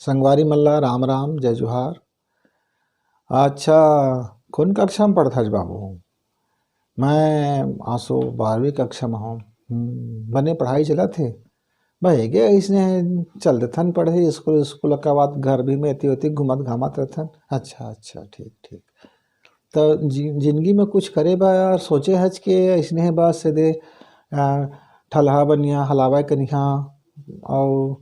संगवारी मल्ला राम राम जय जोहार। अच्छा, कौन कक्षा में पढ़थस बाबू? मैं आसो 12वीं कक्षा में हूँ। बने पढ़ाई चला थे भाई गे इसने चल देथन पढ़े स्कूल स्कूल के बाद घर भी में एती होती घूमत घामत रहथन। अच्छा अच्छा, ठीक ठीक। तो जिंदगी में कुछ करे बा यार सोचे हज के इसने बस से दे ठलहा बनिया हलावा कनिहा और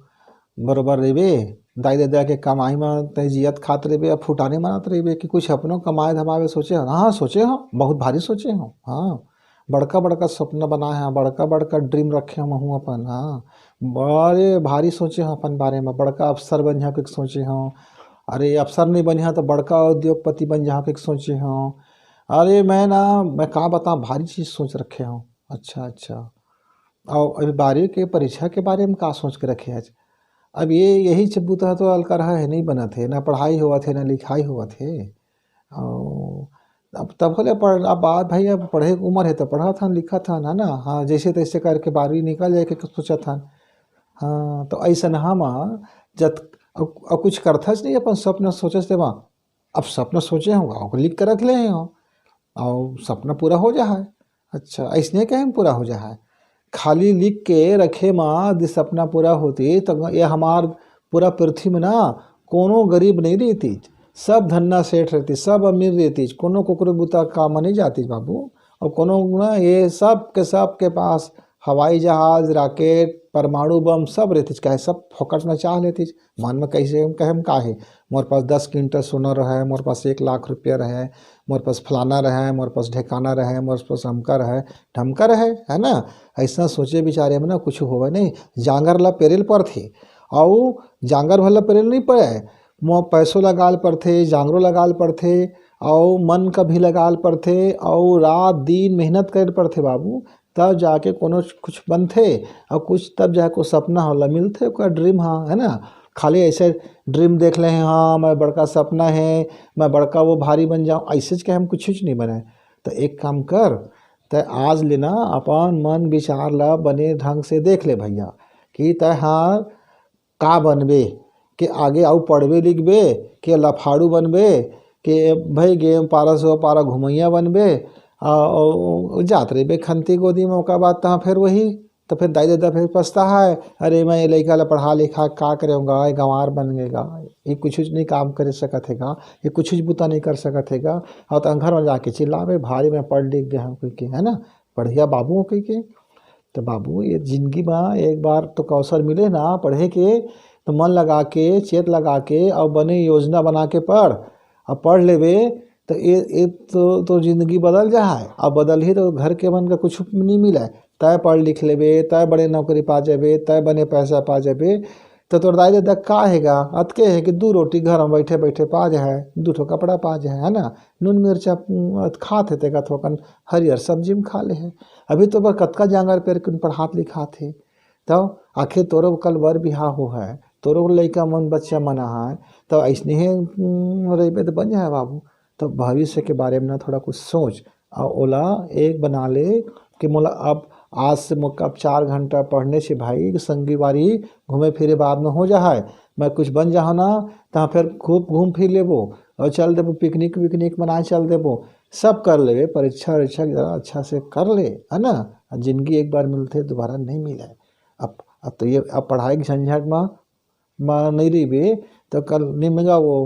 बरोबर रेबे दाई दादा के कमाई में तय जियत खात रेबे अब फुटाने मानत रेबे कि कुछ अपनों कमाए धमावे सोचे हो। हाँ सोचे हो, बहुत भारी सोचे हो। हाँ बड़का बड़का सपना बनाए हैं, बड़का बड़का ड्रीम रखे हम हूँ अपन। हाँ बड़े भारी सोचे हो अपन बारे में, बड़का अफसर बन जा के सोचे हो। अरे अफसर नहीं बनिया तो बड़का उद्योगपति बन जा के सोचे हो। अरे मैं कहाँ बताऊँ भारी चीज़ सोच रखे हूँ। अच्छा अच्छा, और अभी 12वीं के परीक्षा के बारे में का सोच के रखे आज? अब ये यही चबूतरा तो अलकर है नहीं बना थे, ना पढ़ाई हुआ थे ना लिखाई हुआ थे। और अब तब बोले पढ़ अब बात भाई अब पढ़े की उम्र है तो पढ़ा था लिखा था ना। हाँ जैसे तैसे करके 12वीं निकल जाए के सोचा था। हाँ तो ऐसा हम जब अब कुछ करता नहीं अपन सपना सोचे थे वहाँ। अब सपना सोचे होगा लिख कर रख ले हो और सपना पूरा हो जाए। अच्छा ऐसने कहीं पूरा हो जाए, खाली लिख के रखे माँ दि सपना पूरा होती तो ये हमार पूरा पृथ्वी में ना कोनो गरीब नहीं रहती, सब धन्ना सेठ रहती, सब अमीर रहती, कोनो कुकरू बुता काम नहीं जाती बाबू। और कोनो ना ये सब के पास हवाई जहाज रॉकेट परमाणु बम सब रहती, कहे सब फोकट में चाह लेती। मन में कैसे कहे काहे मोर पास 10 क्विंटल सोना रहे, मोर पास 1 लाख रुपया रहे, मोर पास फलाना रहे, मोर पास ढेकाना रहे, मोर पास अमका रहे ढमका रहे, है ना। ऐसा सोचे बिचारे में ना कुछ होगा नहीं। जांगर ला पेरेल पर थे और जांगर भला पेरेल नहीं पड़े, मोह पैसों लगाल पर थे, जांगरों लगाल पर थे और मन का भी लगाल पर थे और रात दिन मेहनत कर पर थे बाबू। तब जाके कोनो कुछ बनते और कुछ तब जाके सपना होला मिलते का ड्रीम। हाँ है ना, खाली ऐसे ड्रीम देख ले हैं हाँ मैं बड़का सपना है मैं बड़का वो भारी बन जाऊँ, ऐसे के हम कुछ नहीं बनाए। तो एक काम कर तय आज लेना अपन मन विचार ला बने ढंग से देख ले भैया कि तय हाँ का बनबे, कि आगे आउ पढ़बे लिखबे कि लफाड़ू बनबे कि भाई गेम पारा से पारा घुमैया बनबे जात रहे बे खंती गोदी में। ओका बाद तहाँ फिर वही तो फिर दाई दादा फिर पछता है अरे मैं ये लड़का ला पढ़ा लिखा का करेगा, ये गंवार बन गएगा, ये कुछ नहीं काम कर सकत हैगा, ये कुछ बुता नहीं कर सकत हैगा। और तो घर में जाके चिल्लावे भारी में पढ़ लिख गया कोई के, है ना बढ़िया बाबू कोई के। तो बाबू ये जिंदगी में एक बार तो अवसर मिले ना पढ़े के तो मन लगा के चेत लगा के और बने योजना बना के पढ़ और पढ़ लेवे तो ये तो जिंदगी बदल जाए। अब बदल ही तो घर के मन का कुछ नहीं मिला, तय पढ़ लिख लेवे तय बड़े नौकरी पा जाबे तय बने पैसा पा जाबे तो तोर दाई दादा का हैगा अतके है कि 2 रोटी घर में बैठे बैठे पा जाए, 2 ठो कपड़ा पा जाए, है ना। नून मिर्चा खात है तेगा थोकन हरियर सब्जी में खा ले है। अभी तो बस कतका जांगर पेड़ के पढ़ात लिखात है तब आखिर तोरो कल बर बिहा हो है, तोरो लड़का मन बच्चा मना है तो ऐसने ही रही तो बन जाए बाबू। तो भविष्य के बारे में ना थोड़ा कुछ सोच और ओला एक बना ले कि मोला अब आज से मुझका 4 घंटा पढ़ने से भाई संगी बारी घूमे फिरे बाद में हो जाए, मैं कुछ बन जाओ ना तो फिर खूब घूम फिर लेबो और चल देबो पिकनिक विकनिक मनाए चल देबो, सब कर लेवे परीक्षा वरीक्षा जरा अच्छा से कर ले, है ना। जिंदगी एक बार मिलते दोबारा नहीं मिले। अब तो ये अब पढ़ाई के झंझट में नहीं रही बे तो कल नहीं मजा वो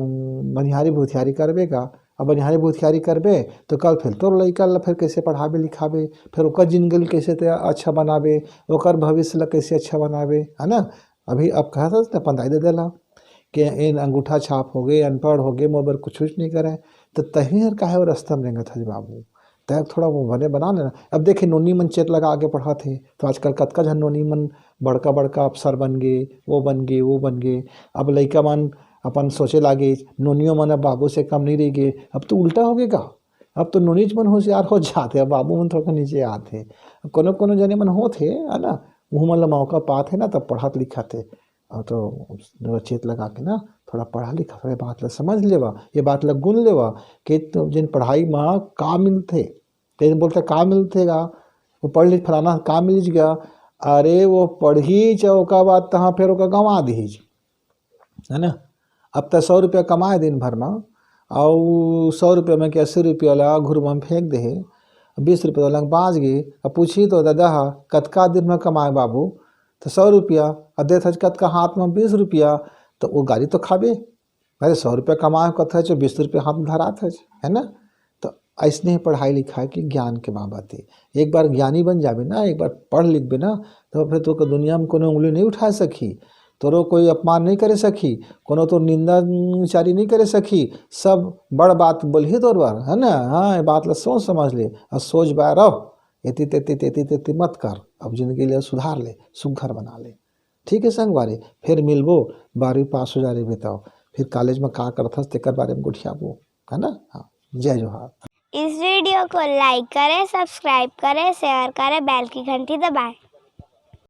बनिहारी भूथियारी करबे का। अब बनिहारी भूथियारी करबे तो कल फिर तो लड़का ला फिर कैसे पढ़ाबे लिखाबे, फिर ओकर जिंदगी कैसे अच्छा बनाबे, ओकर भविष्य ला कैसे अच्छा बनाबे, है ना। अभी अब कहा था अपन दाई दे देला कि इन अंगूठा छाप हो गए अनपढ़ हो गए मोबाइल कुछ नहीं करे तो तही काहे वो रास्ता में रेंगत था बाबू। तय थोड़ा वो भले बना लेना। अब देखे नोनी मन चेत लगा आगे पढ़ा थे तो आजकल कतका झन नोनी मन बड़का बड़का अफसर बन गए वो बन गए वो बन गए। अब लड़का मन अपन सोचे लागे नोनियों मन अब बाबू से कम नहीं रह गए, अब तो उल्टा हो गएगा। अब तो नोनीज मन होशियार हो जाते अब बाबू मन थोड़ा नीचे आते। कोनो कोनो जने मन होते है ना वो मन ला मौका पाते ना तब पढ़ात लिखाते और तो चेत लगा के ना थोड़ा पढ़ा लिखा थोड़ा बात ला समझ लेवा, ये बात ला गुन लेवा कि तो जिन पढ़ाई में का मिलते कहीं बोलते का मिलतेगा वो पढ़ लिख फलाना का मिल गया। अरे वो पढ़ी चौका बात तहाँ फिर ओका गंवा दी है ना। अब तो 100 रुपया कमाए दिन भर में, और 100 रुपया में के 80 रुपया ला घुरमा में फेंक दे, 20 रुपया लंग बाँच गए। अब पूछी तो दादा कतका दिन में कमाए बाबू, तो 100 रुपया, और देत हज कतका हाथ में 20 रुपया, तो वो गाड़ी तो खाबे। अरे 100 रुपया कमाए कथा जो 20 रुपया हाथ में धरात है ना। तो ऐसने ही पढ़ाई लिखाई की ज्ञान के बाबत है। एक बार ज्ञानी बन जाबे ना, एक बार पढ़ लिख बे ना, तो फिर तो दुनिया में कोनो उंगली नहीं उठा सकी, तोरो कोई अपमान नहीं करे सकी, कोनो तो निंदा विचारी नहीं करे सकी। सब बड़ बात बोलही तोर बार, है ना। हाँ, ये बात ला सोच समझ ले, और सोच बार रहो, एती तेती तेती तेती मत कर, अब जिंदगी ले सुधार ले, सुघर बना ले। ठीक है संगवारी, फिर मिलबो, 12वीं पास हो जा रही बताओ, फिर कॉलेज में का करथस तेकर बारे में गुठियाबो, है ना। हाँ, जय जोहार। इस वीडियो को लाइक करें, सब्सक्राइब करें, शेयर करें, बेल की घंटी दबाएं।